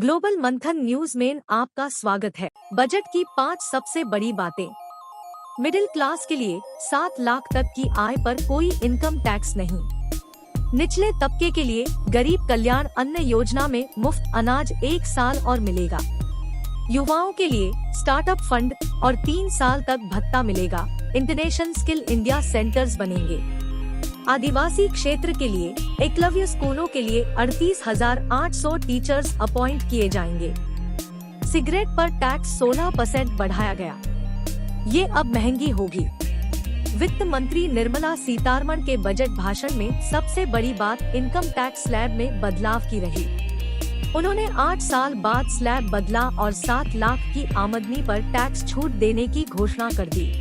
Global मंथन news में आपका स्वागत है। बजट की 5 सबसे बड़ी बातें। मिडिल क्लास के लिए 7 लाख तक की आय पर कोई इनकम टैक्स नहीं। निचले तबके के लिए गरीब कल्याण अन्न योजना में मुफ्त अनाज 1 साल और मिलेगा। युवाओं के लिए स्टार्टअप फंड और 3 साल तक भत्ता मिलेगा। इंटरनेशनल स्किल इंडिया सेंटर्स बनेंगे। आदिवासी क्षेत्र के लिए एकलव्य स्कूलों के लिए 38,800 टीचर्स अपॉइंट किए जाएंगे। सिगरेट पर टैक्स 16% बढ़ाया गया, ये अब महंगी होगी। वित्त मंत्री निर्मला सीतारमण के बजट भाषण में सबसे बड़ी बात इनकम टैक्स स्लैब में बदलाव की रही। उन्होंने 8 साल बाद स्लैब बदला और 7 लाख की आमदनी पर टैक्स छूट देने की घोषणा कर दी।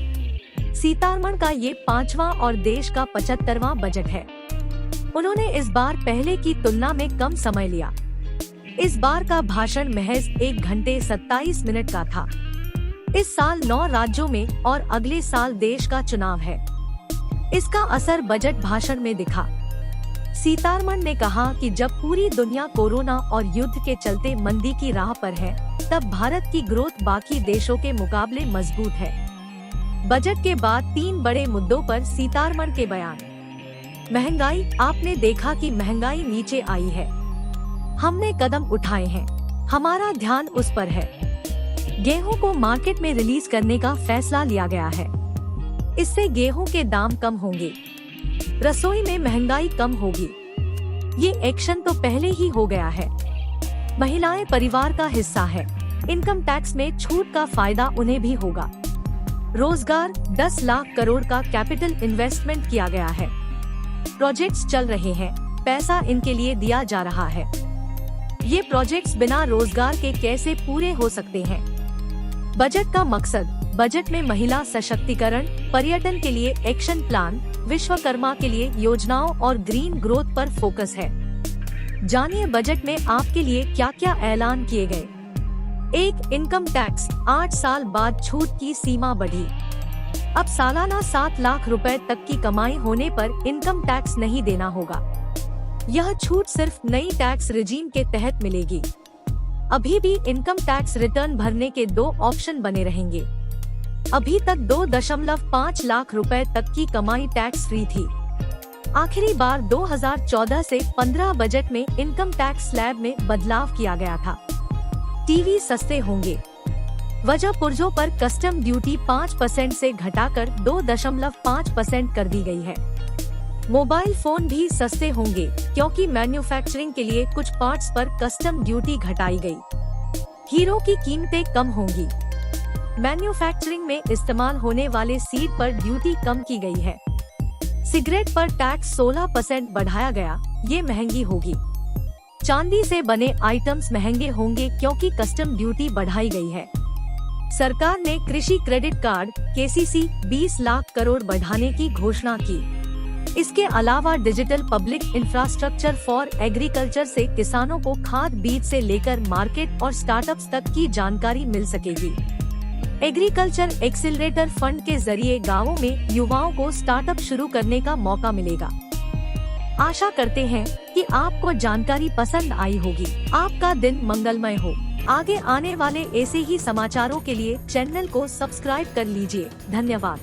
सीतारमण का ये 5वां और देश का 75वां बजट है। उन्होंने इस बार पहले की तुलना में कम समय लिया। इस बार का भाषण महज 1 घंटे 27 मिनट का था। इस साल 9 राज्यों में और अगले साल देश का चुनाव है। इसका असर बजट भाषण में दिखा। सीतारमण ने कहा कि जब पूरी दुनिया कोरोना और युद्ध के चलते मंदी की राह पर है, तब भारत की ग्रोथ बाकी देशों के मुकाबले मजबूत है। बजट के बाद 3 बड़े मुद्दों पर सीतारमण के बयान। महंगाई, आपने देखा कि महंगाई नीचे आई है। हमने कदम उठाए हैं, हमारा ध्यान उस पर है। गेहूं को मार्केट में रिलीज करने का फैसला लिया गया है। इससे गेहूं के दाम कम होंगे। रसोई में महंगाई कम होगी। ये एक्शन तो पहले ही हो गया है। महिलाएं परिवार का हिस्सा है। इनकम टैक्स में छूट का फायदा उन्हें भी होगा। रोजगार, 10 लाख करोड़ का कैपिटल इन्वेस्टमेंट किया गया है। प्रोजेक्ट्स चल रहे हैं, पैसा इनके लिए दिया जा रहा है। ये प्रोजेक्ट्स बिना रोजगार के कैसे पूरे हो सकते हैं? बजट का मकसद, बजट में महिला सशक्तिकरण, पर्यटन के लिए एक्शन प्लान, विश्वकर्मा के लिए योजनाओं और ग्रीन ग्रोथ पर फोकस है। जानिए बजट में आपके लिए क्या क्या ऐलान किए गए। 1. इनकम टैक्स, 8 साल बाद छूट की सीमा बढ़ी। अब सालाना 7 लाख रुपए तक की कमाई होने पर इनकम टैक्स नहीं देना होगा। यह छूट सिर्फ नई टैक्स रिजीम के तहत मिलेगी। अभी भी इनकम टैक्स रिटर्न भरने के 2 ऑप्शन बने रहेंगे। अभी तक 2.5 लाख रुपए तक की कमाई टैक्स फ्री थी। आखिरी बार 2014 से 15 बजट में इनकम टैक्स स्लैब में बदलाव किया गया था। टीवी सस्ते होंगे। वजह पुर्जों पर कस्टम ड्यूटी 5% से घटाकर 2.5% कर दी गई है। मोबाइल फोन भी सस्ते होंगे क्योंकि मैन्युफैक्चरिंग के लिए कुछ पार्ट्स पर कस्टम ड्यूटी घटाई गई। हीरो की कीमतें कम होंगी। मैन्युफैक्चरिंग में इस्तेमाल होने वाले सीड पर ड्यूटी कम की गई है। सिगरेट पर टैक्स 16% बढ़ाया गया, ये महंगी होगी। चांदी से बने आइटम्स महंगे होंगे क्योंकि कस्टम ड्यूटी बढ़ाई गई है। सरकार ने कृषि credit card KCC 20 lakh crore बढ़ाने की घोषणा की। इसके अलावा digital public infrastructure for agriculture से किसानों को खाद बीज से लेकर मार्केट और स्टार्टअप्स तक की जानकारी मिल सकेगी। एग्रीकल्चर एक्सीलरेटर फंड के जरिए गाँवों में युवाओं को स्टार्टअप शुरू करने का मौका मिलेगा। आशा करते हैं कि आपको जानकारी पसंद आई होगी। आपका दिन मंगलमय हो। आगे आने वाले ऐसे ही समाचारों के लिए चैनल को सब्सक्राइब कर लीजिए। धन्यवाद।